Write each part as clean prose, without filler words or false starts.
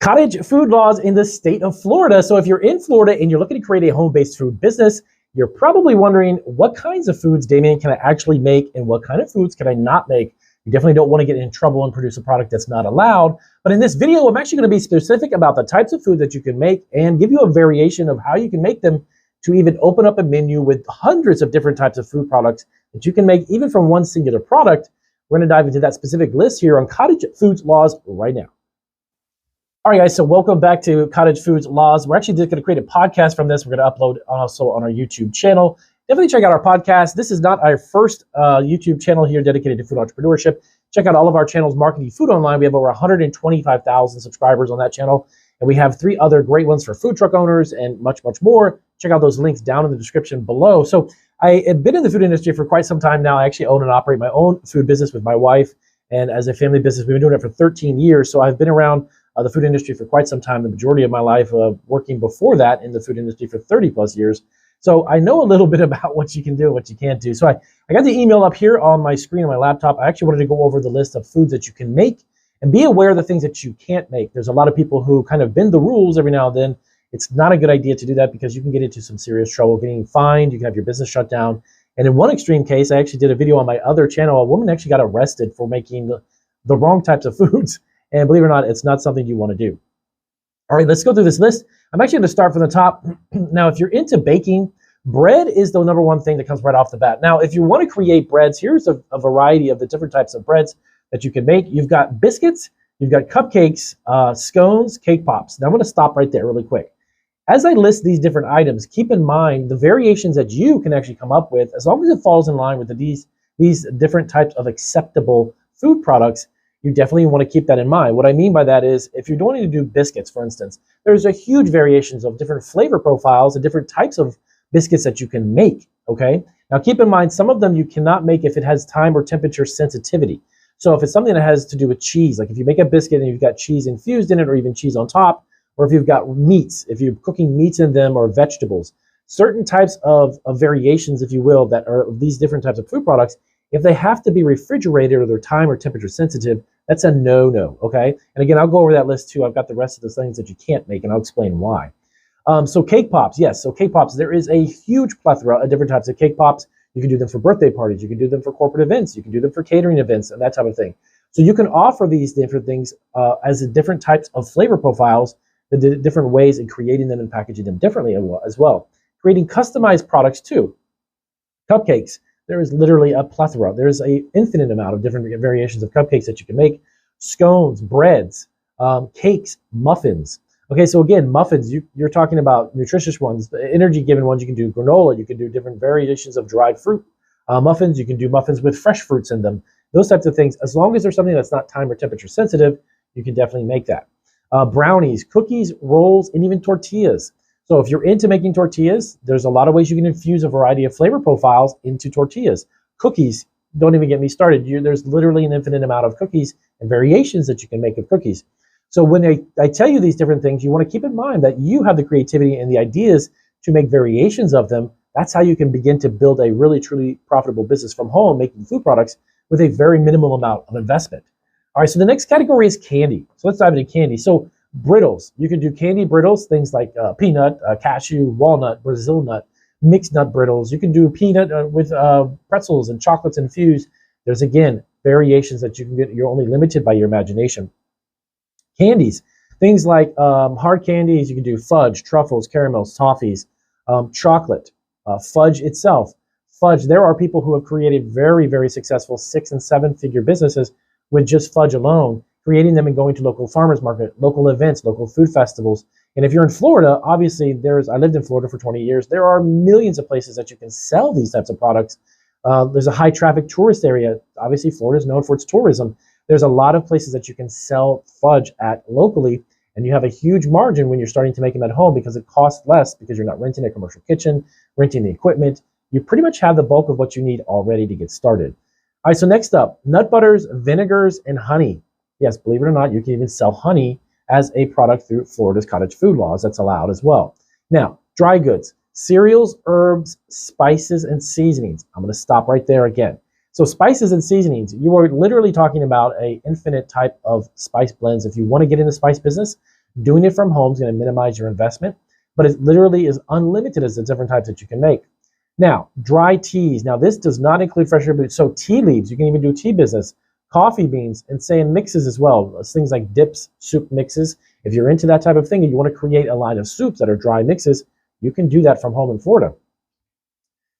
Cottage food laws in the state of Florida. So if you're in Florida and you're looking to create a home-based food business, you're probably wondering, what kinds of foods, Damien, can I actually make, and what kind of foods can I not make? You definitely don't want to get in trouble and produce a product that's not allowed. But in this video, I'm actually going to be specific about the types of food that you can make and give you a variation of how you can make them to even open up a menu with hundreds of different types of food products that you can make even from one singular product. We're going to dive into that specific list here on Cottage Food Laws right now. All right, guys, so welcome back to Cottage Food Laws. We're actually just going to create a podcast from this. We're going to upload also on our YouTube channel. Definitely check out our podcast. This is not our first YouTube channel here dedicated to food entrepreneurship. Check out all of our channels, Marketing Food Online. We have over 125,000 subscribers on that channel. And we have 3 other great ones for food truck owners and much, much more. Check out those links down in the description below. So I have been in the food industry for quite some time now. I actually own and operate my own food business with my wife. And as a family business, we've been doing it for 13 years. So I've been around the food industry for quite some time, the majority of my life working before that in the food industry for 30 plus years. So I know a little bit about what you can do and what you can't do. So I got the email up here on my screen on my laptop. I actually wanted to go over the list of foods that you can make and be aware of the things that you can't make. There's a lot of people who kind of bend the rules every now and then. It's not a good idea to do that because you can get into some serious trouble, getting fined, you can have your business shut down. And in one extreme case, I actually did a video on my other channel. A woman actually got arrested for making the wrong types of foods. And believe it or not, it's not something you want to do. All right, let's go through this list. I'm actually going to start from the top. Now, if you're into baking, bread is the number one thing that comes right off the bat. Now, if you want to create breads, here's a variety of the different types of breads that you can make. You've got biscuits, you've got cupcakes, scones, cake pops. Now, I'm going to stop right there really quick. As I list these different items, keep in mind the variations that you can actually come up with, as long as it falls in line with these different types of acceptable food products. You definitely want to keep that in mind. What I mean by that is, if you're going to do biscuits, for instance, there's a huge variations of different flavor profiles and different types of biscuits that you can make, okay? Now keep in mind, some of them you cannot make if it has time or temperature sensitivity. So if it's something that has to do with cheese, like if you make a biscuit and you've got cheese infused in it or even cheese on top, or if you've got meats, if you're cooking meats in them or vegetables, certain types of variations, if you will, that are these different types of food products, if they have to be refrigerated or they're time or temperature sensitive, that's a no-no, okay? And again, I'll go over that list too. I've got the rest of the things that you can't make, and I'll explain why. So cake pops, yes. So cake pops, there is a huge plethora of different types of cake pops. You can do them for birthday parties. You can do them for corporate events. You can do them for catering events and that type of thing. So you can offer these different things as different types of flavor profiles, the different ways in creating them and packaging them differently as well. Creating customized products too. Cupcakes. There is literally a plethora. There's an infinite amount of different variations of cupcakes that you can make. Scones, breads, cakes, muffins. Okay, so again, muffins, you're talking about nutritious ones, energy-giving ones. You can do granola. You can do different variations of dried fruit. Muffins, you can do muffins with fresh fruits in them. Those types of things. As long as there's something that's not time or temperature sensitive, you can definitely make that. Brownies, cookies, rolls, and even tortillas. So if you're into making tortillas, there's a lot of ways you can infuse a variety of flavor profiles into tortillas. Cookies, don't even get me started. There's literally an infinite amount of cookies and variations that you can make of cookies. So when I tell you these different things, you want to keep in mind that you have the creativity and the ideas to make variations of them. That's how you can begin to build a really, truly profitable business from home, making food products with a very minimal amount of investment. All right, so the next category is candy. So let's dive into candy. So brittles, you can do candy brittles, things like peanut, cashew, walnut, Brazil nut, mixed nut brittles. You can do peanut with pretzels and chocolates infused. There's, again, variations that you can get. You're only limited by your imagination. Candies, things like hard candies. You can do fudge, truffles, caramels, toffees, chocolate, fudge itself. Fudge, there are people who have created very, very successful 6- and 7-figure businesses with just fudge alone, creating them and going to local farmers market, local events, local food festivals. And if you're in Florida, obviously I lived in Florida for 20 years. There are millions of places that you can sell these types of products. There's a high traffic tourist area. Obviously, Florida is known for its tourism. There's a lot of places that you can sell fudge at locally, and you have a huge margin when you're starting to make them at home because it costs less because you're not renting a commercial kitchen, renting the equipment. You pretty much have the bulk of what you need already to get started. All right, so next up, nut butters, vinegars, and honey. Yes, believe it or not, you can even sell honey as a product through Florida's Cottage Food Laws. That's allowed as well. Now, dry goods, cereals, herbs, spices, and seasonings. I'm going to stop right there again. So spices and seasonings, you are literally talking about an infinite type of spice blends. If you want to get in the spice business, Doing it from home is going to minimize your investment, but it literally is unlimited as the different types that you can make. Now, dry teas. Now, this does not include fresh herbs. So tea leaves, you can even do tea business, coffee beans, and say in mixes as well. Things like dips, soup mixes. If you're into that type of thing and you want to create a line of soups that are dry mixes, you can do that from home in Florida.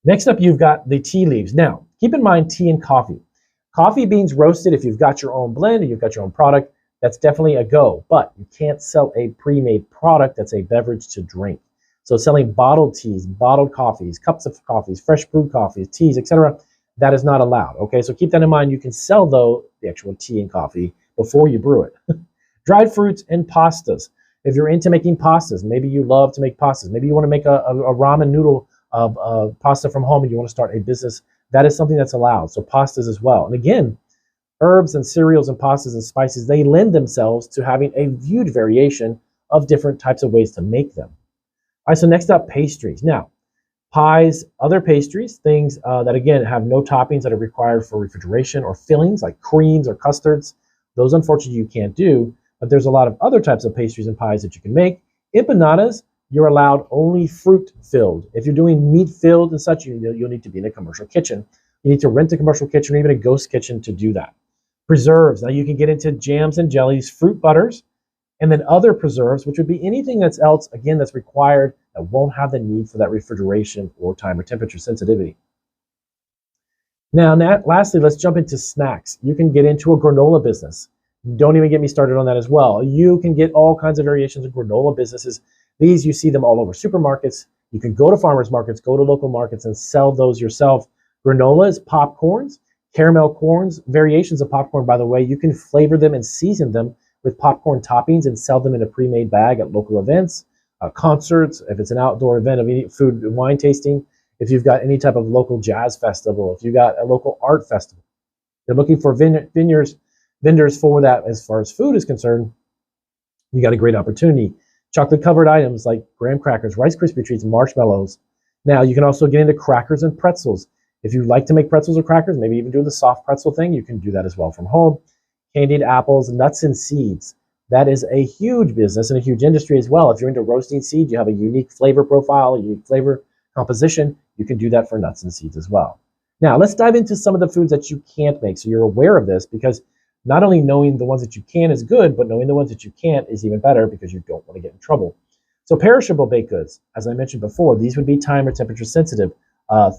Next up, you've got the tea leaves. Now, keep in mind tea and coffee. Coffee beans roasted, if you've got your own blend or you've got your own product, that's definitely a go. But you can't sell a pre-made product that's a beverage to drink. So selling bottled teas, bottled coffees, cups of coffees, fresh brewed coffees, teas, etc., that is not allowed. Okay, so keep that in mind. You can sell, though, the actual tea and coffee before you brew it. Dried fruits and pastas. If you're into making pastas, maybe you love to make pastas. Maybe you want to make a ramen noodle pasta from home and you want to start a business. That is something that's allowed. So pastas as well. And again, herbs and cereals and pastas and spices, they lend themselves to having a huge variation of different types of ways to make them. All right, so next up, pastries. Now, pies, other pastries, things that, again, have no toppings that are required for refrigeration or fillings like creams or custards. Those, unfortunately, you can't do, but there's a lot of other types of pastries and pies that you can make. Empanadas, you're allowed only fruit-filled. If you're doing meat-filled and such, you'll need to be in a commercial kitchen. You need to rent a commercial kitchen or even a ghost kitchen to do that. Preserves, now you can get into jams and jellies, fruit butters, and then other preserves, which would be anything that's else, again, that's required that won't have the need for that refrigeration or time or temperature sensitivity. Now, lastly, let's jump into snacks. You can get into a granola business. Don't even get me started on that as well. You can get all kinds of variations of granola businesses. These, you see them all over supermarkets. You can go to farmers markets, go to local markets, and sell those yourself. Granolas, popcorns, caramel corns, variations of popcorn, by the way. You can flavor them and season them with popcorn toppings and sell them in a pre-made bag at local events, concerts, if it's an outdoor event of any food and wine tasting, if you've got any type of local jazz festival, if you've got a local art festival. They're looking for vendors for that as far as food is concerned. You got a great opportunity. Chocolate-covered items like graham crackers, Rice Krispie treats, marshmallows. Now, you can also get into crackers and pretzels. If you like to make pretzels or crackers, maybe even do the soft pretzel thing, you can do that as well from home. Candied apples, nuts and seeds. That is a huge business and a huge industry as well. If you're into roasting seeds, you have a unique flavor profile, a unique flavor composition, you can do that for nuts and seeds as well. Now, let's dive into some of the foods that you can't make so you're aware of this, because not only knowing the ones that you can is good, but knowing the ones that you can't is even better because you don't want to get in trouble. So perishable baked goods, as I mentioned before, these would be time or temperature sensitive.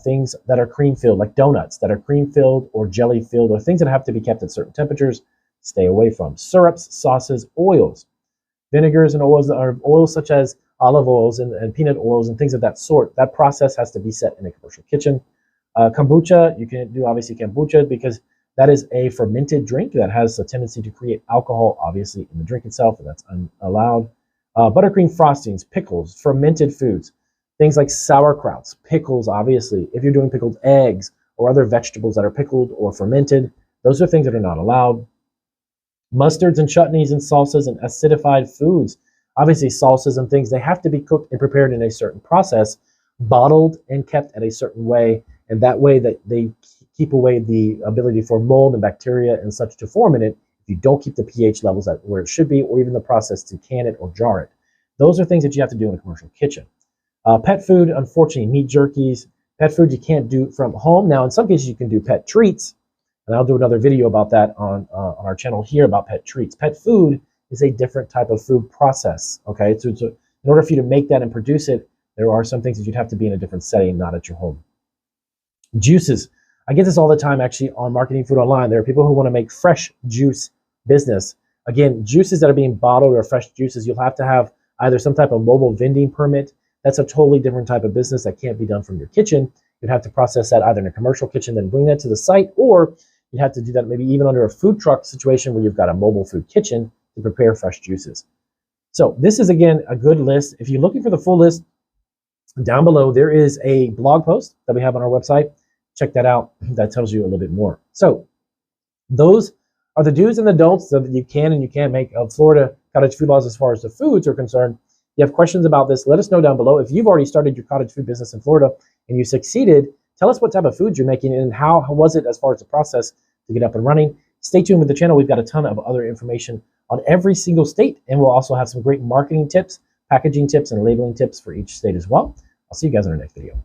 Things that are cream filled, like donuts that are cream filled or jelly filled, or things that have to be kept at certain temperatures, stay away from. Syrups, sauces, oils, vinegars and oils that are oils such as olive oils and peanut oils and things of that sort. That process has to be set in a commercial kitchen. Kombucha, you can do obviously kombucha because that is a fermented drink that has a tendency to create alcohol, obviously, in the drink itself, and that's allowed. Buttercream frostings, pickles, fermented foods, things like sauerkrauts, pickles, obviously. If you're doing pickled eggs or other vegetables that are pickled or fermented, those are things that are not allowed. Mustards and chutneys and salsas and acidified foods. Obviously, salsas and things, they have to be cooked and prepared in a certain process, bottled and kept at a certain way, and that way that they keep away the ability for mold and bacteria and such to form in it if you don't keep the pH levels at where it should be, or even the process to can it or jar it. Those are things that you have to do in a commercial kitchen. Pet food, unfortunately, meat jerkies. Pet food you can't do from home. Now, in some cases, you can do pet treats, and I'll do another video about that on our channel here about pet treats. Pet food is a different type of food process, okay? So in order for you to make that and produce it, there are some things that you'd have to be in a different setting, not at your home. Juices. I get this all the time, actually, on Marketing Food Online. There are people who want to make fresh juice business. Again, juices that are being bottled or fresh juices, you'll have to have either some type of mobile vending permit. That's a totally different type of business that can't be done from your kitchen. You'd have to process that either in a commercial kitchen, then bring that to the site, or you'd have to do that maybe even under a food truck situation where you've got a mobile food kitchen to prepare fresh juices. So this is, again, a good list. If you're looking for the full list, down below there is a blog post that we have on our website. Check that out. That tells you a little bit more. So those are the do's and the don'ts that you can and you can't make of Florida cottage food laws as far as the foods are concerned. If you have questions about this, let us know down below. If you've already started your cottage food business in Florida and you succeeded, tell us what type of foods you're making and how was it as far as the process to get up and running. Stay tuned with the channel. We've got a ton of other information on every single state, and we'll also have some great marketing tips, packaging tips, and labeling tips for each state as well. I'll see you guys in our next video.